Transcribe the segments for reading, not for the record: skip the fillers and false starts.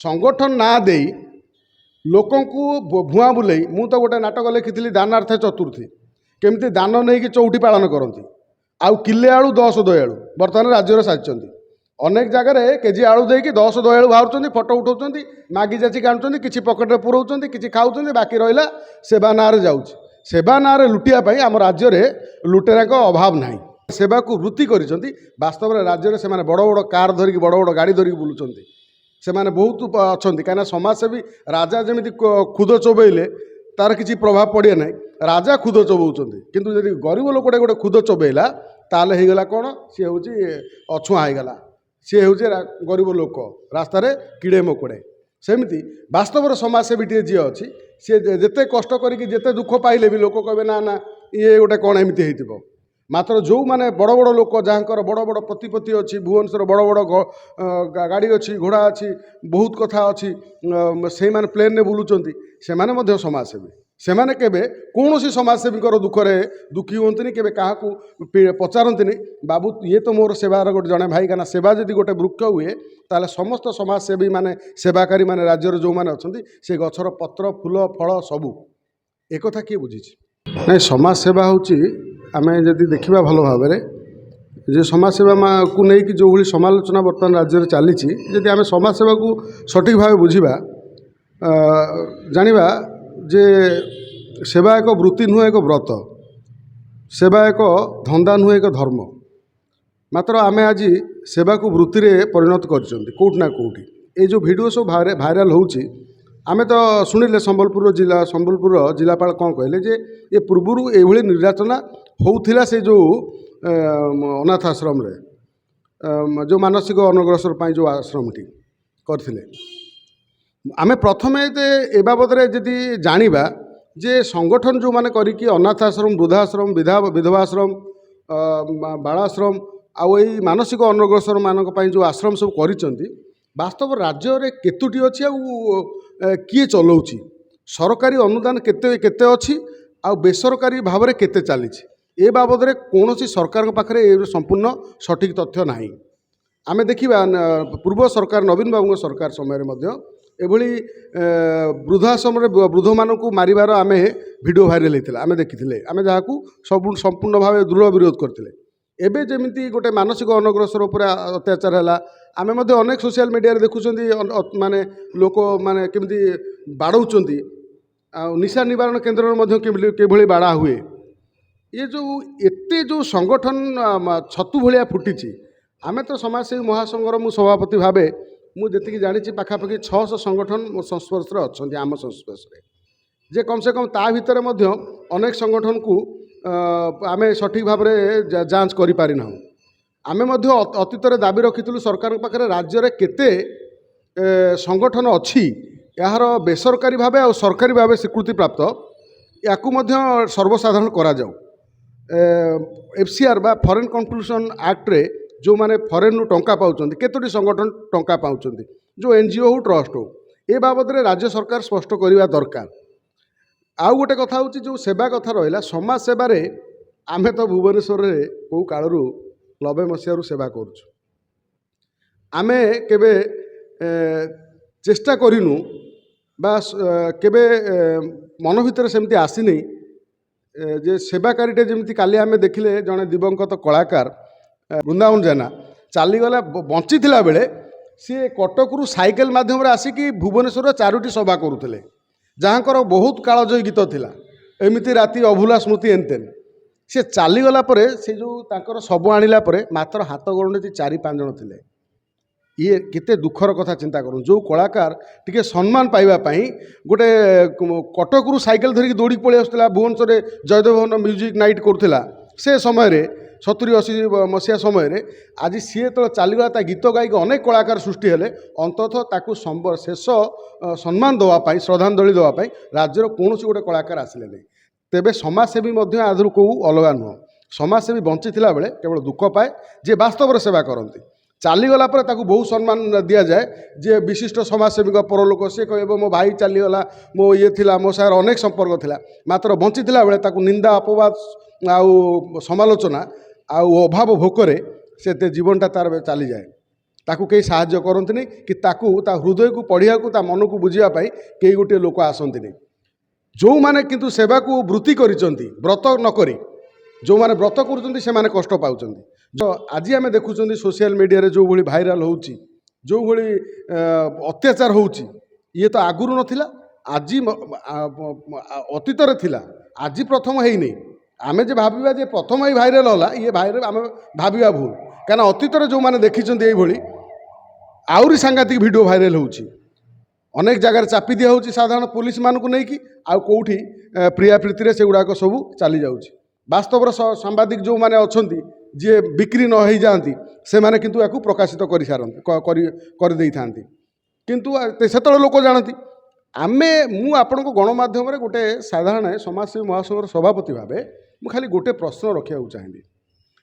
संगठन ना दे लोकों भुआ बुले मु तो गोटे नाटक लिखी दानार्थ चतुर्थी केमती दान नहीं कि चौटी पालन करती आउ किले आलू 10 दयालु बर्तमान राज्य साजिश अनेक जगह केजी आलू देकी 10 दयालु बाहर फटो उठाऊँ मागी जाची आनुंट कि पकेट पुराऊँ कि खाऊँ बाकी रहा सेवा ना जाऊँच सेवा ना लुटियापाई आम राज्य में लुटेरा अभाव ना सेवा को वृत्ति कर वास्तव में राज्य में बड़ बड़ कार धरिकी बड़ बड़ गाड़ी धरिकी बुलूँ से माने बहुत अच्छा कहीं समाजसेवी राजा जमी खुद चोबईले तार किसी प्रभाव पड़े ना राजा खुद चोबाऊँ किंतु यदि गरीब लोकटे गोटे खुद चोबईला ताल होगला कौन सी हूँ अछुआ होगला सी हूँ गरीब लोक रास्तार किड़े मकोड़े सेमती वास्तव समाजसेवी जी अच्छी सी जिते कष्ट करते दुख पाइले भी लोक कहे ना ना ये गोटे कौन एमती हो मात्र जो माने बड़ बड़ लोक जहाँकर बड़ बड़ प्रतिपत्ति अच्छी भुवनेश्वर बड़ बड़ गाड़ी अच्छी घोड़ा अच्छी बहुत कथा अच्छी से माने प्लेन में बुलूँ से माने समाजसेवी से माने केबे कौन सी समाजसेवी दुखरे दुखी होंतनी केबे क्या पचारती बाबू ये तो मोर सेवार गोटे जड़े भाई कहना सेवा जदि गोटे वृक्ष हुए ताले समस्त समाजसेवी माने सेवाकारी माने राज्यर जो माने अच्छी से गछर पत्र फूल फल सबू एक कथा किए बुझी नहीं समाज सेवा होची आमे जदि देखिबा भल भाव में जे समाजसेवा को लेकिन जो भाई समालोचना बर्तमान राज्य में चली जदि आम समाजसेवा को सठिक भाव बुझा जानिबा जे सेवा एक वृत्ति नुहे एक व्रत सेवा एक धंदा नुहे एक धर्म मात्र आमे आज सेवा को वृत्ति रे परिणत करना कौटी ये जो वीडियो सब भाइराल होची आमे तो शुणिले संबलपुर जिलापाल कौन कहले जे ये पूर्व ये निर्यातना होउथिला से जो अनाथ आश्रम रे जो मानसिक अनग्रसर पाई जो आश्रम टी करथिले आमे प्रथमे ए बाबद रे जदि जानिबा जे संगठन जो माने करी कि अनाथ आश्रम वृद्धाश्रम विधवाश्रम बालाश्रम आउ एई मानसिक अनग्रसर मानक पाई जो आश्रम सब करिसंती वास्तव राज्य रे केतुटी अछि आउ किए चलाउछि सरकारी अनुदान केते केते अछि आ बेसरकारी भाव में केते चलीछि ए बाबद रे कौन सी सरकार पाखरे संपूर्ण सठिक तथ्य नाही आमे देखिबा पूर्व सरकार नवीन बाबू सरकार समय मध्य एभली वृद्धाश्रम वृद्ध मानक मारिबार आमे वीडियो भाइराल होता आमे देखिथिले आमे जहाकू सब संपूर्ण भाव दृढ़ विरोध करथिले एबे जेमिति गोटे मानसिक अनग्रसर उपर अत्याचार है आमे मध्य अनेक सोशल मीडिया रे देखुछंती माने लोक माने केमिति बाड़ौचंती आ निशा निवारण केन्द्र मध्य केभली बाड़ा हुए ये जो एते जो संगठन छतु भलिया फुटी आमे तो समाजसेवी महासंघर मु सभापति भावे मुझे जानी पाखापाखि 600 संगठन मो संस्पर्श अच्छा आम संस्पर्श जे कम से कम ता भितर मध्य अनेक संगठन को आमे सठिक भाव में जांच करि पारि ना आमे मध्य अतीत दाबी रखिलु सरकार पाखे राज्य में केते संगठन अच्छी यार बेसरकारी भाव और सरकारी भाव स्वीकृति प्राप्त या सर्वसाधारण करा जाऊ एफसीआर बा फॉरेन कन्ट्रीब्यूशन एक्ट रे जो माने फॉरेन नु टंका पाउछंती केतोटी संगठन टंका पाउछंती जो एनजीओ हो ट्रस्ट हो ए बाबद रे राज्य सरकार स्पष्ट करिवा दरकार आउ गोटे कथा होची जो सेवा कथा रहिला समाज सेवा रे आमे तो भुवनेश्वर रे को कालरू 90 मसीहारू सेवा करूछु आमे केबे चेष्टा करिनु बा केबे मन भितर सेमती आसीनी जे सेवाकारीटे जमी काली आमे देखिले जड़े दिवंगत कलाकार वृंदावन जेना चलीगला बंची बेले सी कटकरू साइकेल मध्यम आसिकी भुवनेश्वर 4टी सभा करुले जहाँकर बहुत कालजयी गीत थिला एमिति राति अभुला स्मृति एनतेन सी चलीगला से जो तांकर शब आनिला मात्र हाथ गणती 4-5 जन थिले ये केते दुखर कथा चिंता करूँ जो कलाकार टिके सम्मान पाइबापी गोटे कटकरू साइकेल धरिकी दौड़ी पलि आसला भुवनेश्वर जयदेव भवन म्यूजिक नाइट करुला से समय 70-80 मसीहा समय आज सी तो चलीगला ता गीत गायक अनेक कलाकार सृष्टि हेले अंततः ताकू शेष सम्मान देवाई श्रद्धांजलि देवाई राज्यर कौन गोटे कलाकार आसिले नहीं तेबे समाजसेवी आदर कौ अलगा नुह समाजसेवी बंची बेले केवल दुख पाए जे वास्तव सेवा करती चलीगला बहुत सम्मान दि जाए जे विशिष्ट समाजसेवी परलोक सी कह मो भाई चलीगला मो ये थिला मो सागर अनेक संपर्क थिला मात्र बंची बेले निंदा अपवाद आउ समालोचना आउ अभाव भोकरे से जीवनटा तार चली जाए ताकू कहीं साहाय्य करते कि ताकू ता हृदय को पढ़िया ता मन को बुझापी कई गोटे लोक आसती जो मैंने किंतु सेवा को वृत्ति करिसेंती व्रत नक जो मैंने व्रत कर कष्ट पाँच जो आज आम देखुं सोशल मीडिया जो भाई भाइराल हो जो भाई अत्याचार हो तो आगुरी नाला आज अतीत थिला आज प्रथम है नहीं आमे जे भाविबा जे प्रथम ही भाइराल होला ये भाइराल आम भाविबा भूल कहीं अतीत जो मैंने देखी ये आउरी सांघातिक वीडियो भाइराल होची अनेक जगह चापी दिया होची साधारण पुलिस मानक नहीं कि आउ कोठी प्रिया प्रीति से गुड़ाक सब चली जाउची वास्तव सांबादिक जो मैंने अच्छा जी बिक्री न हो जाती से मैंने किंतु याकू प्रकाशित कर सारती किंतु से लोक जानती आमे मु आपण को गणमाध्यम गोटे साधारण समाजसेवी महासंघर सभापति भाव मु खाली गोटे प्रश्न रखा चाहिए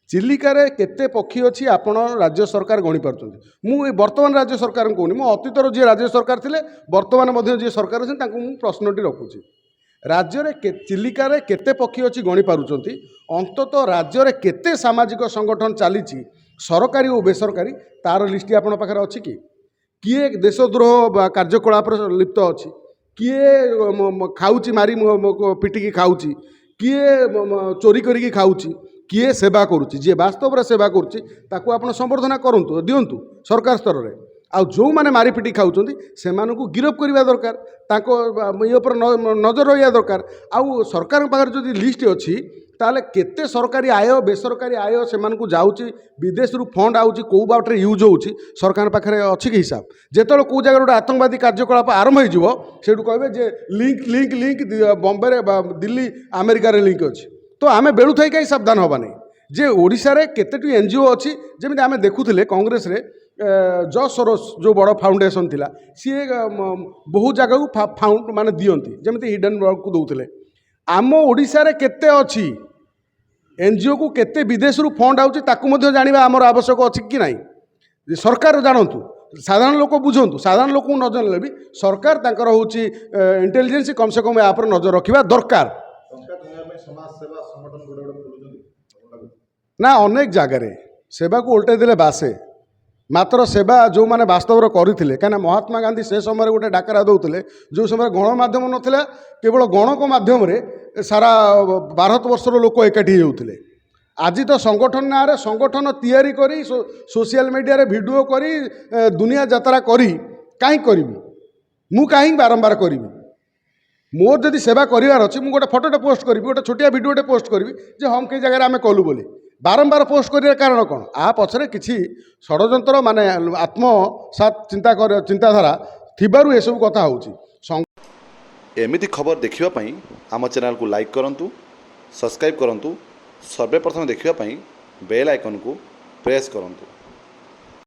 चिलिकार केते पक्षी अच्छी आपण राज्य सरकार गणी पार्टी मु वर्तमान राज्य सरकार कहूनी मो अतीतर जी राज्य सरकार थे वर्तमान जी सरकार अच्छे प्रश्नटी रखुची राज्य चिलिकार केते पक्षी अच्छी गणी पारुचंती अंततः राज्य केते सामाजिक संगठन चली सरकारी और बेसरकारी तार लिस्ट आपण पाखे अच्छी कि किए देशद्रोह कार्यकलाप लिप्त अच्छी किए खाऊची मारी पिटिकी खाऊची किए चोरी करिकी खाऊची किए सेवा करुच्ची जी वास्तव सेवा करुच्ची ताकू आपण संबर्धना करंतु दिंतु सरकार स्तर में आ जो मैंने मारी पिटी खाऊँ से गिरफ करवा दरकार ये नजर रहा दरकार आउ सरकार पाखे जो लिस्ट अच्छी ताले केते सरकारी आय बेसरकारी आय से जाऊँगी विदेश रु फंड आउची कौ बाटे यूज होची सरकार पाखे अच्छी कि हिसाब जिते कौ जगह गोटे आतंकवादी कार्यकलाप आरंभ हो कहे जे link link link Bombay Delhi America link अच्छी तो आम बेलू थी कहीं सावधान हवा नहीं जे ओडिशा रे केतेटी एनजीओ अच्छी जमी आम देखुले कांग्रेस रे जॉर्ज सोरोस जो बड़ फाउंडेशन थिला सी बहु जगह को फाउंड माने दियंती जमी हिडनबर्ग को दौले आम ओडिशा रे केते अच्छी एनजीओ को केते विदेश रु फंड आउची ताकू मध्य जानिबा आमर आवश्यक अच्छी कि नहीं सरकार जानतु साधारण लोक बुझंतु साधारण लोक न जानले भी सरकार तांकर होची इंटेलिजेंस कम से कम यहाँ पर नजर रखा दरकार ना अनेक जगार सेवा को उल्टे देले बासे मात्र सेवा जो मैंने वास्तव करते कहीं महात्मा गांधी से समय गोटे डाकरा दौले जो समय गणमाध्यम नाला केवल गणक मध्यम सारा भारत वर्षर लोक एकाठी होते आज तो संगठन ना संगठन तैयारी करी सोशल मीडिया वीडियो करी दुनिया यात्रा करी कहीं करी मु कहीं बारंबार करी मोर जदि सेवा करार अच्छी मुझे गोटे फोटोटे पोस्ट करी गोटे छोटिया वीडियोटे पोस्ट करी जे हम कई जगह आम कलु बोली बारंबार पोस्ट कर कारण कौन आ पछरे किसी षड्यंत्र माने आत्मसात चिंताधारा थिबारु ये सब कथा होची एमिति खबर देखिवा पई आम चैनल को लाइक करंतु सब्सक्राइब करंतु सर्वे प्रथम देखिवा पई बेल आइकन को प्रेस करंतु।